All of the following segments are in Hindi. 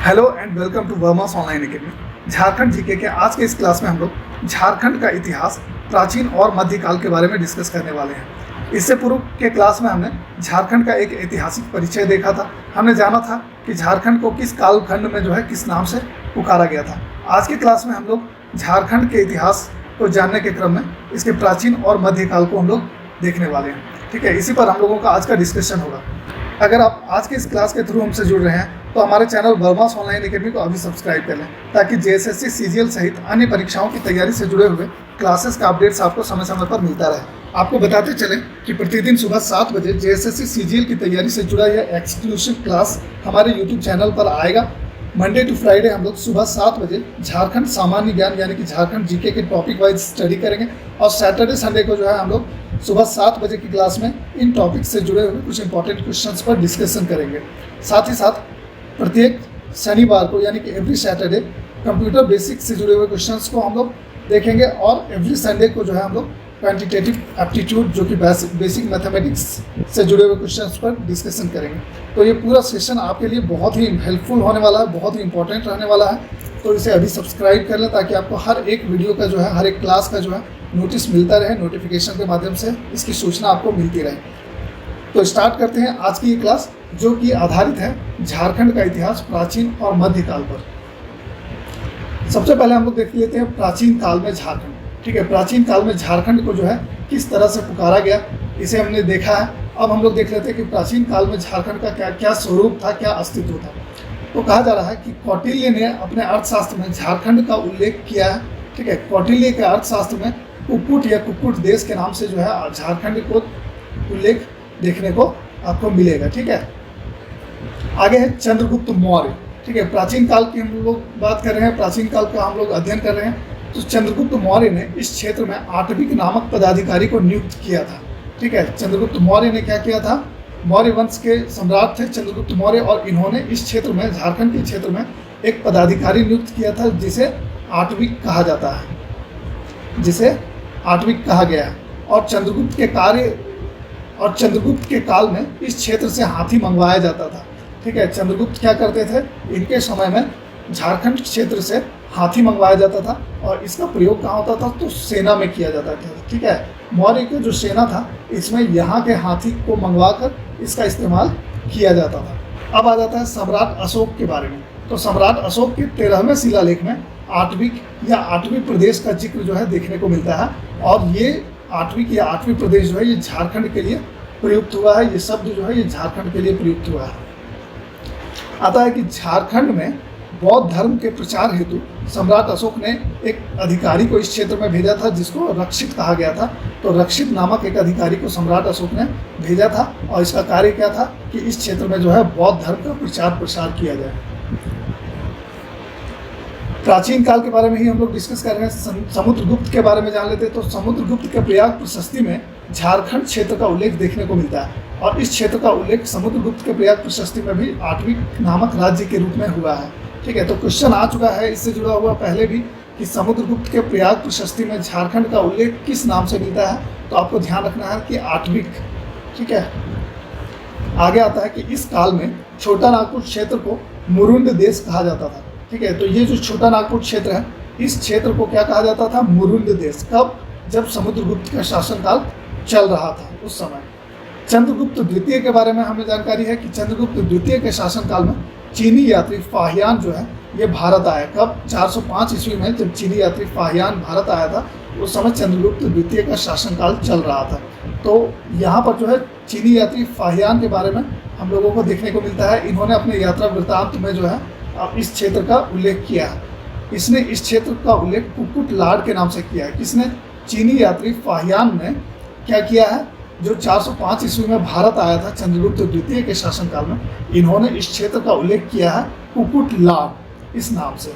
Hello and welcome to Varma's online academy. Jharkhand GK के आज के इस क्लास में हम लोग झारखंड का इतिहास, प्राचीन और मध्यकाल के बारे में डिस्कस करने वाले हैं। इससे पूर्व के क्लास में हमने झारखंड का एक ऐतिहासिक परिचय देखा था। हमने जाना था कि झारखंड को किस कालखंड में किस नाम से पुकारा गया था। आज के क्लास में हम लोग झारखंड के इतिहास को जानने के क्रम में इसके प्राचीन और मध्यकाल को हम लोग देखने वाले हैं। ठीक है, इसी पर हम लोगों का आज का डिस्कशन होगा। अगर आप आज के इस क्लास के थ्रू हमसे जुड़ रहे हैं तो हमारे चैनल वर्मास ऑनलाइन एकेडमी को अभी सब्सक्राइब कर लें, ताकि जेएसएससी, सीजीएल सहित अन्य परीक्षाओं की तैयारी से जुड़े हुए क्लासेस का अपडेट्स आपको समय समय पर मिलता रहे। आपको बताते चलें कि प्रतिदिन सुबह 7 बजे जेएसएससी सीजीएल की तैयारी से जुड़ा यह एक्सक्लूसिव क्लास हमारे यूट्यूब चैनल पर आएगा। मंडे टू फ्राइडे हम लोग सुबह 7 बजे झारखंड सामान्य ज्ञान यानी कि झारखंड जीके के टॉपिक वाइज स्टडी करेंगे, और सैटरडे संडे को हम लोग सुबह 7 बजे की क्लास में इन टॉपिक से जुड़े हुए कुछ इंपॉर्टेंट क्वेश्चंस पर डिस्कशन करेंगे। साथ ही साथ प्रत्येक शनिवार को यानी कि एवरी सैटरडे कंप्यूटर बेसिक्स से जुड़े हुए क्वेश्चंस को हम लोग देखेंगे, और एवरी संडे को हम लोग क्वांटिटेटिव एप्टीट्यूड जो कि बेसिक मैथमेटिक्स से जुड़े हुए क्वेश्चंस पर डिस्कशन करेंगे। तो ये पूरा सेशन आपके लिए बहुत ही हेल्पफुल होने वाला है, बहुत ही इंपॉर्टेंट रहने वाला है। तो इसे अभी सब्सक्राइब कर लें, ताकि आपको हर एक वीडियो का हर एक क्लास का नोटिस मिलता रहे, नोटिफिकेशन के माध्यम से इसकी सूचना आपको मिलती रहे। तो स्टार्ट करते हैं आज की ये क्लास, जो कि आधारित है झारखंड का इतिहास प्राचीन और मध्यकाल पर। सबसे पहले हम लोग देख लेते हैं प्राचीन काल में झारखंड। ठीक है, प्राचीन काल में झारखंड को किस तरह से पुकारा गया, इसे हमने देखा है। अब हम लोग देख लेते हैं कि प्राचीन काल में झारखंड का क्या क्या स्वरूप था, क्या अस्तित्व था। तो कहा जा रहा है कि कौटिल्य ने अपने अर्थशास्त्र में झारखंड का उल्लेख किया है। ठीक है, कौटिल्य के अर्थशास्त्र में कुक्कुट या कुक्कुट देश के नाम से झारखंड को उल्लेख देखने को आपको मिलेगा। ठीक है, आगे है चंद्रगुप्त मौर्य। ठीक है, प्राचीन काल की हम लोग बात कर रहे हैं, प्राचीन काल का हम लोग अध्ययन कर रहे हैं। तो चंद्रगुप्त मौर्य ने इस क्षेत्र में आटविक नामक पदाधिकारी को नियुक्त किया था। ठीक है, चंद्रगुप्त मौर्य ने क्या किया था, मौर्य वंश के सम्राट थे चंद्रगुप्त मौर्य, और इन्होंने इस क्षेत्र में, झारखंड के क्षेत्र में एक पदाधिकारी नियुक्त किया था जिसे आटविक कहा जाता है, जिसे आटविक कहा गया है। और चंद्रगुप्त के काल में इस क्षेत्र से हाथी मंगवाया जाता था। ठीक है, चंद्रगुप्त क्या करते थे, इनके समय में झारखंड क्षेत्र से हाथी मंगवाया जाता था, और इसका प्रयोग कहाँ होता था, तो सेना में किया जाता था। ठीक है, मौर्य की जो सेना था इसमें यहाँ के हाथी को मंगवाकर इसका इस्तेमाल किया जाता था। अब आ जाता है सम्राट अशोक के बारे में। तो सम्राट अशोक के 13वें शिलालेख में आटविक या आठवीं प्रदेश का जिक्र देखने को मिलता है, और ये आठवीं या आठवीं प्रदेश ये झारखंड के लिए प्रयुक्त हुआ है। ये शब्द ये झारखंड के लिए प्रयुक्त हुआ है। आता है कि झारखंड में बौद्ध धर्म के प्रचार हेतु सम्राट अशोक ने एक अधिकारी को इस क्षेत्र में भेजा था, जिसको रक्षित कहा गया था। तो रक्षित नामक एक अधिकारी को सम्राट अशोक ने भेजा था, और इसका कार्य क्या था कि इस क्षेत्र में बौद्ध धर्म का प्रचार प्रसार किया जाए। प्राचीन काल के बारे में ही हम लोग डिस्कस कर रहे हैं। समुद्रगुप्त के बारे में जान लेते हैं। तो समुद्रगुप्त के प्रयाग प्रशस्ति में झारखंड क्षेत्र का उल्लेख देखने को मिलता है, और इस क्षेत्र का उल्लेख समुद्रगुप्त के प्रयाग प्रशस्ति में भी आटविक नामक राज्य के रूप में हुआ है। ठीक है, तो क्वेश्चन आ चुका है इससे जुड़ा हुआ पहले भी कि समुद्रगुप्त के प्रयाग प्रशस्ति में झारखंड का उल्लेख किस नाम से मिलता है। तो आपको ध्यान रखना है कि आटविक। ठीक है, आगे आता है कि इस काल में छोटा नागपुर क्षेत्र को मुरुंड देश कहा जाता था। ठीक है, तो ये जो छोटा नागपुर क्षेत्र है, इस क्षेत्र को क्या कहा जाता था, मुरुंड देश। कब, जब समुद्रगुप्त का शासनकाल चल रहा था उस समय। चंद्रगुप्त द्वितीय के बारे में हमें जानकारी है कि चंद्रगुप्त द्वितीय के शासनकाल में चीनी यात्री फाहियान ये भारत आया। कब, 405 ईस्वी में जब चीनी यात्री फाहियान भारत आया था, उस समय चंद्रगुप्त द्वितीय का शासनकाल चल रहा था। तो यहाँ पर चीनी यात्री फाहियान के बारे में हम लोगों को देखने को मिलता है। इन्होंने अपने यात्रा वृत्तांत में इस क्षेत्र का उल्लेख किया है। इसने इस क्षेत्र का उल्लेख कुक्कुट लाड के नाम से किया है। किसने, चीनी यात्री फाहियान ने क्या किया है, जो 405 ईस्वी में भारत आया था चंद्रगुप्त द्वितीय के शासनकाल में, इन्होंने इस क्षेत्र का उल्लेख किया है कुक्कुट लाड इस नाम से।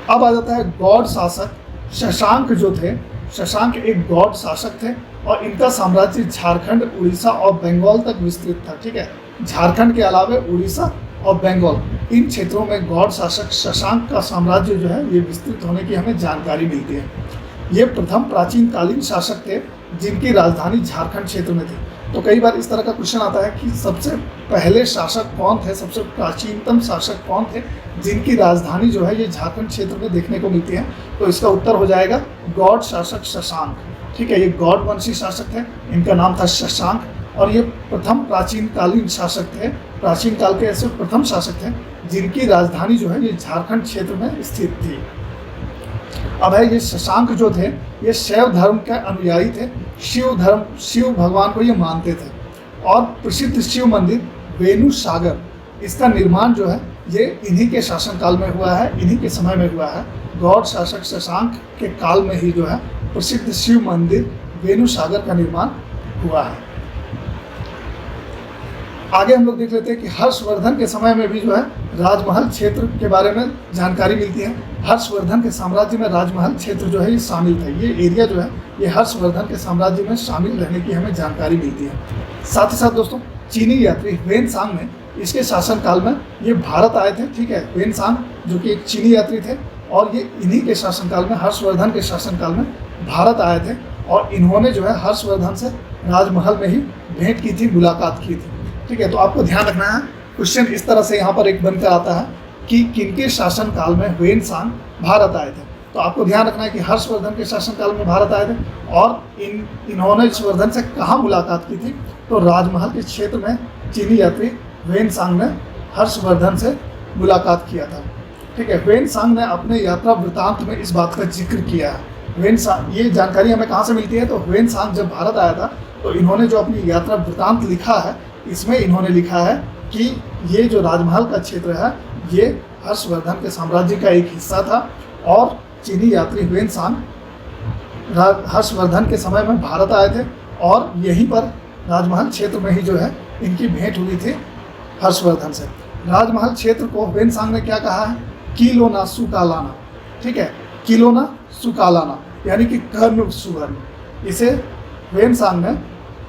अब आ जाता है गौड़ शासक शशांक थे। शशांक एक गौड़ शासक थे, और इनका साम्राज्य झारखंड, उड़ीसा और बंगाल तक विस्तृत था। ठीक है, झारखंड के अलावा उड़ीसा और बंगाल, इन क्षेत्रों में गौड़ शासक शशांक का साम्राज्य ये विस्तृत होने की हमें जानकारी मिलती है। ये प्रथम प्राचीन कालीन शासक थे जिनकी राजधानी झारखंड क्षेत्र में थी। तो कई बार इस तरह का क्वेश्चन आता है कि सबसे पहले शासक कौन थे, सबसे प्राचीनतम शासक कौन थे जिनकी राजधानी जो है ये झारखंड क्षेत्र में देखने को मिलती है। तो इसका उत्तर हो जाएगा गौड़ शासक शशांक। ठीक है, ये गौड़ वंशी शासक थे, इनका नाम था शशांक, और ये प्रथम प्राचीन कालीन शासक थे, प्राचीन काल के ऐसे प्रथम शासक थे जिनकी राजधानी जो है ये झारखंड क्षेत्र में स्थित थी। अब है ये शशांक जो थे ये शैव धर्म के अनुयायी थे, शिव भगवान को ये मानते थे, और प्रसिद्ध शिव मंदिर वेणु सागर, इसका निर्माण जो है ये इन्हीं के शासनकाल में हुआ है, इन्हीं के समय में हुआ है। गौड़ शासक शशांक के काल में ही जो है प्रसिद्ध शिव मंदिर वेणु सागर का निर्माण हुआ है। आगे हम लोग देख लेते हैं कि हर्षवर्धन के समय में भी जो है राजमहल क्षेत्र के बारे में जानकारी मिलती है। हर्षवर्धन के साम्राज्य में राजमहल क्षेत्र जो है ये शामिल था, ये एरिया जो है ये हर्षवर्धन के साम्राज्य में शामिल रहने की हमें जानकारी मिलती है। साथ ही साथ दोस्तों चीनी यात्री ह्वेनसांग ने इसके शासनकाल में ये भारत आए थे। ठीक है, ह्वेनसांग जो कि एक चीनी यात्री थे और ये इन्हीं के शासनकाल में, हर्षवर्धन के शासनकाल में भारत आए थे, और इन्होंने जो है हर्षवर्धन से राजमहल में ही भेंट की थी, मुलाकात की थी। ठीक है, तो आपको ध्यान रखना है, क्वेश्चन इस तरह से यहाँ पर एक बनकर आता है कि किनके शासनकाल में ह्वेनसांग भारत आए थे। तो आपको ध्यान रखना है कि हर्षवर्धन के शासनकाल में भारत आए थे, और इन्होंने हर्षवर्धन से कहाँ मुलाकात की थी, तो राजमहल के क्षेत्र में चीनी यात्री ह्वेनसांग ने हर्षवर्धन से मुलाकात किया था। ठीक है, ह्वेनसांग ने अपने यात्रा वृतांत में इस बात का जिक्र किया है। ह्वेनसांग, ये जानकारी हमें कहाँ से मिलती है, तो ह्वेनसांग जब भारत आया था तो इन्होंने जो अपनी यात्रा वृतांत लिखा है, इसमें इन्होंने लिखा है कि ये जो राजमहल का क्षेत्र है ये हर्षवर्धन के साम्राज्य का एक हिस्सा था, और चीनी यात्री ह्वेनसांग हर्षवर्धन के समय में भारत आए थे, और यहीं पर राजमहल क्षेत्र में ही जो है इनकी भेंट हुई थी हर्षवर्धन से। राजमहल क्षेत्र को ह्वेनसांग ने क्या कहा है, किलोना सुकालाना। ठीक है, किलोना सुकालाना यानी कि कर्ण सुवर्ण। इसे ह्वेनसांग ने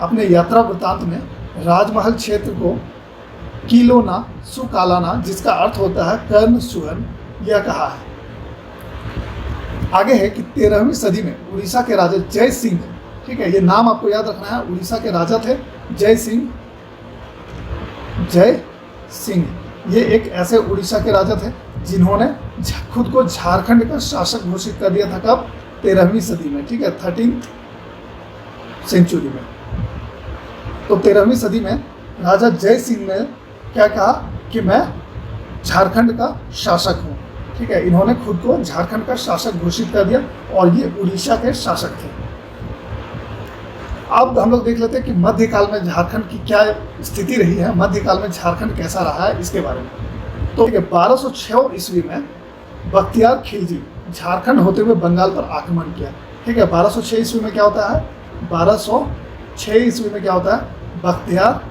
अपने यात्रा वृतांत में राजमहल क्षेत्र को किलोना सुकालाना, जिसका अर्थ होता है कर्ण सुवर्ण, यह कहा है। आगे है कि 13वीं सदी में उड़ीसा के राजा जय सिंह, ठीक है, ये नाम आपको याद रखना है, उड़ीसा के राजा थे जय सिंह। ये एक ऐसे उड़ीसा के राजा थे जिन्होंने खुद को झारखंड का शासक घोषित कर दिया था। कब? 13वीं सदी में। ठीक है, 13th सेंचुरी में। तो 13वीं सदी में राजा जय सिंह ने क्या कहा कि मैं झारखंड का शासक हूँ। ठीक है, इन्होंने खुद को झारखंड का शासक घोषित कर दिया, और ये उड़ीसा के शासक थे। अब हम लोग देख लेते हैं कि मध्यकाल में झारखंड की क्या स्थिति रही है, मध्यकाल में झारखंड कैसा रहा है, इसके बारे में। तो 1206 ईस्वी में बख्तियार खिलजी झारखंड होते हुए बंगाल पर आक्रमण किया। ठीक है, 1206 ईस्वी में क्या होता है, 1206 ईस्वी में क्या होता है, बख्तियार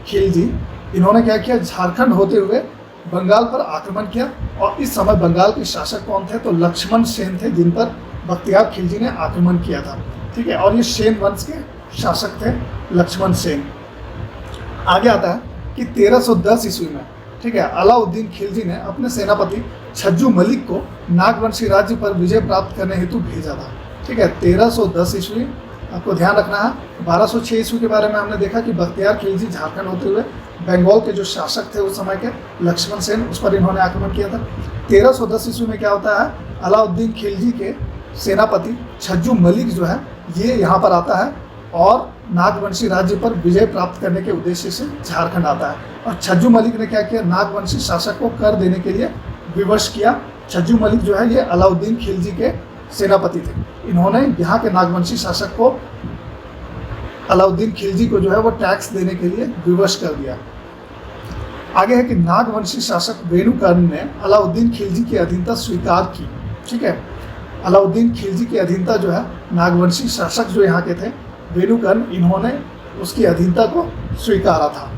खिलजी, इन्होंने क्या किया, झारखंड होते हुए बंगाल पर आक्रमण किया। और इस समय बंगाल के शासक कौन थे, तो लक्ष्मण सेन थे, जिन पर बख्तियार खिलजी ने आक्रमण किया था। ठीक है, और ये सेन वंश के शासक थे लक्ष्मण सेन। आगे आता है कि 1310 ईस्वी में, ठीक है, अलाउद्दीन खिलजी ने अपने सेनापति छज्जू मलिक को नागवंशी राज्य पर विजय प्राप्त करने हेतु भेजा था। ठीक है, 1310 ईस्वी, आपको ध्यान रखना है। 1206 ईस्वी के बारे में हमने देखा कि बख्तियार खिलजी झारखंड होते हुए बंगाल के जो शासक थे उस समय के लक्ष्मण सेन, उस पर इन्होंने आक्रमण किया था। 1310 ईस्वी में क्या होता है, अलाउद्दीन खिलजी के सेनापति छज्जू मलिक जो है ये यहाँ पर आता है और नागवंशी राज्य पर विजय प्राप्त करने के उद्देश्य से झारखंड आता है। और छज्जू मलिक ने क्या किया, नागवंशी शासक को कर देने के लिए विवश किया। छज्जू मलिक जो है ये अलाउद्दीन खिलजी के सेनापति थे। इन्होंने यहाँ के नागवंशी शासक को, अलाउद्दीन खिलजी को जो है वो टैक्स देने के लिए विवश कर दिया। आगे है कि नागवंशी शासक वेणुकर्ण ने अलाउद्दीन खिलजी की अधीनता स्वीकार की। ठीक है, अलाउद्दीन खिलजी की अधीनता जो है, नागवंशी शासक जो यहाँ के थे वेणुकर्ण, इन्होंने उसकी अधीनता को स्वीकारा था।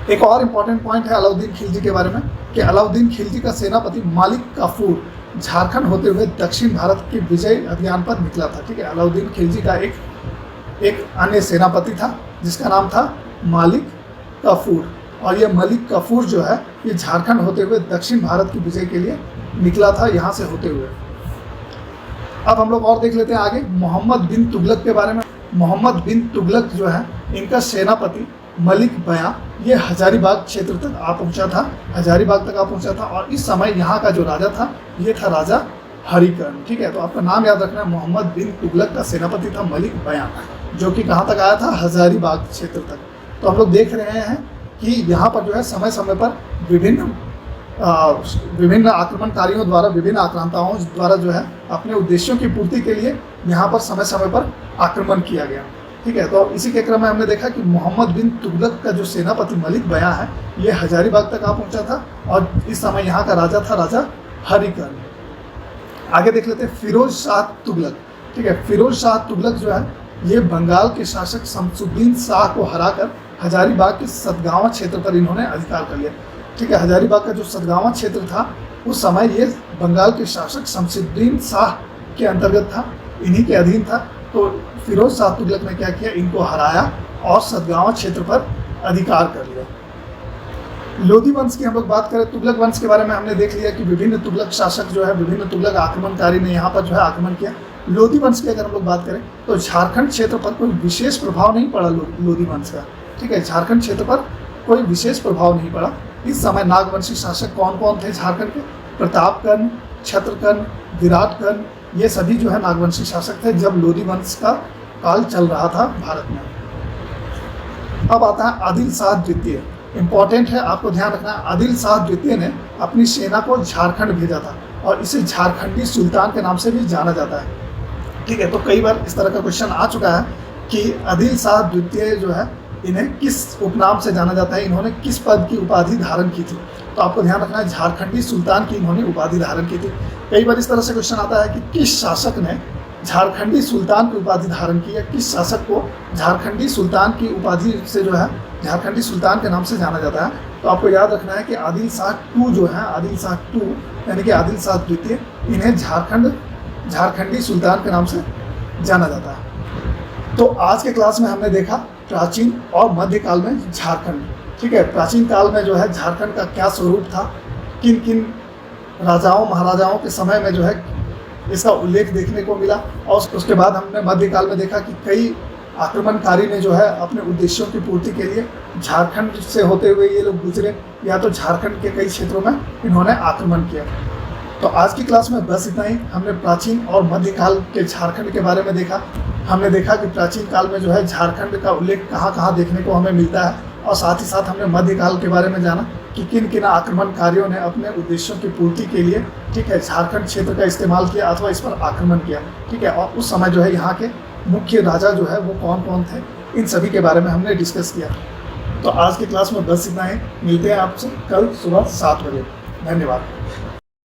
एक और इम्पॉर्टेंट पॉइंट है अलाउद्दीन खिलजी के बारे में कि अलाउद्दीन खिलजी का सेनापति मालिक काफूर झारखंड होते हुए दक्षिण भारत के विजय अभियान पर निकला था। ठीक है, अलाउद्दीन खिलजी का एक अन्य सेनापति था जिसका नाम था मालिक काफूर, और ये मलिक काफूर जो है ये झारखंड होते हुए दक्षिण भारत की विजय के लिए निकला था, यहाँ से होते हुए। अब हम लोग और देख लेते हैं आगे मोहम्मद बिन तुगलक के बारे में। मोहम्मद बिन तुगलक जो है इनका सेनापति मलिक बयां ये हजारीबाग क्षेत्र तक आ पहुंचा था, हजारीबाग तक आ पहुंचा था। और इस समय यहाँ का जो राजा था ये था राजा हरिकर्ण। ठीक है, तो आपका नाम याद रखना है, मोहम्मद बिन तुगलक का सेनापति था मलिक बयां, जो कि कहाँ तक आया था, हजारीबाग क्षेत्र तक। तो हम लोग देख रहे हैं कि यहाँ पर जो है समय समय पर विभिन्न आक्रमणकारियों द्वारा, विभिन्न आक्रांताओं द्वारा जो है अपने उद्देश्यों की पूर्ति के लिए यहाँ पर समय समय पर आक्रमण किया गया। ठीक है, तो इसी के क्रम में हमने देखा कि मोहम्मद बिन तुगलक का जो सेनापति मलिक बयां है ये हजारीबाग तक आ पहुंचा था और इस समय यहाँ का राजा था राजा हरिकर्ण। आगे देख लेते हैं फिरोज शाह तुगलक। ठीक है, फिरोज शाह तुगलक जो है ये बंगाल के शासक शमसुद्दीन शाह को हराकर हजारीबाग के सतगावा क्षेत्र पर इन्होंने अधिकार कर लिया। ठीक है, हजारीबाग का जो सतगावा क्षेत्र था उस समय ये बंगाल के शासक शमसुद्दीन शाह के अंतर्गत था, इन्हीं के अधीन था। तो फिरोज शाह तुगलक ने क्या किया, इनको हराया और सतगावा क्षेत्र पर अधिकार कर लिया। लोधी वंश की हम लोग बात करें, तुगलक वंश के बारे में हमने देख लिया कि विभिन्न तुगलक शासक जो है, विभिन्न तुगलक आक्रमणकारी ने यहाँ पर जो है आक्रमण किया। लोधी वंश की अगर हम लोग बात करें तो झारखंड क्षेत्र पर कोई विशेष प्रभाव नहीं पड़ा लोधी वंश का। ठीक है, झारखंड क्षेत्र पर कोई विशेष प्रभाव नहीं पड़ा। इस समय नागवंशी शासक कौन कौन थे झारखंड के, प्रतापकर्ण, क्षत्रकर्ण, विराटकर्ण, ये सभी जो है नागवंशी शासक थे जब लोधी वंश का काल चल रहा था भारत में। अब आता है आदिल शाह द्वितीय। इंपॉर्टेंट है, आपको ध्यान रखना है, आदिल शाह द्वितीय ने अपनी सेना को झारखंड भेजा था और इसे झारखंडी सुल्तान के नाम से भी जाना जाता है। ठीक है, तो कई बार इस तरह का क्वेश्चन आ चुका है कि आदिल शाह द्वितीय जो है इन्हें किस उपनाम से जाना जाता है, इन्होंने किस पद की उपाधि धारण की थी। तो आपको ध्यान रखना है, झारखंडी सुल्तान की इन्होंने उपाधि धारण की थी। कई बार इस तरह से क्वेश्चन आता है कि किस शासक ने झारखंडी सुल्तान की उपाधि धारण की, या किस शासक को झारखंडी सुल्तान की उपाधि से जो है झारखंडी सुल्तान के नाम से जाना जाता है। तो आपको याद रखना है कि आदिल शाह टू जो है, आदिल शाह टू यानी कि आदिल शाह द्वितीय, इन्हें झारखंडी सुल्तान के नाम से जाना जाता है। तो आज के क्लास में हमने देखा प्राचीन और मध्यकाल में झारखंड। ठीक है, प्राचीन काल में जो है झारखंड का क्या स्वरूप था, किन किन राजाओं महाराजाओं के समय में जो है इसका उल्लेख देखने को मिला, और उसके बाद हमने मध्यकाल में देखा कि कई आक्रमणकारी ने जो है अपने उद्देश्यों की पूर्ति के लिए झारखंड से होते हुए ये लोग गुजरे, या तो झारखंड के कई क्षेत्रों में इन्होंने आक्रमण किया। तो आज की क्लास में बस इतना ही। हमने प्राचीन और मध्यकाल के झारखंड के बारे में देखा। हमने देखा कि प्राचीन काल में जो है झारखंड का उल्लेख कहाँ कहाँ देखने को हमें मिलता है, और साथ ही साथ हमने मध्यकाल के बारे में जाना कि किन किन आक्रमणकारियों ने अपने उद्देश्यों की पूर्ति के लिए, ठीक है, झारखंड क्षेत्र का इस्तेमाल किया अथवा इस पर आक्रमण किया। ठीक है, और उस समय जो है यहाँ के मुख्य राजा जो है वो कौन कौन थे, इन सभी के बारे में हमने डिस्कस किया। तो आज की क्लास में बस इतना ही। मिलते हैं आपसे कल सुबह 7 बजे। धन्यवाद।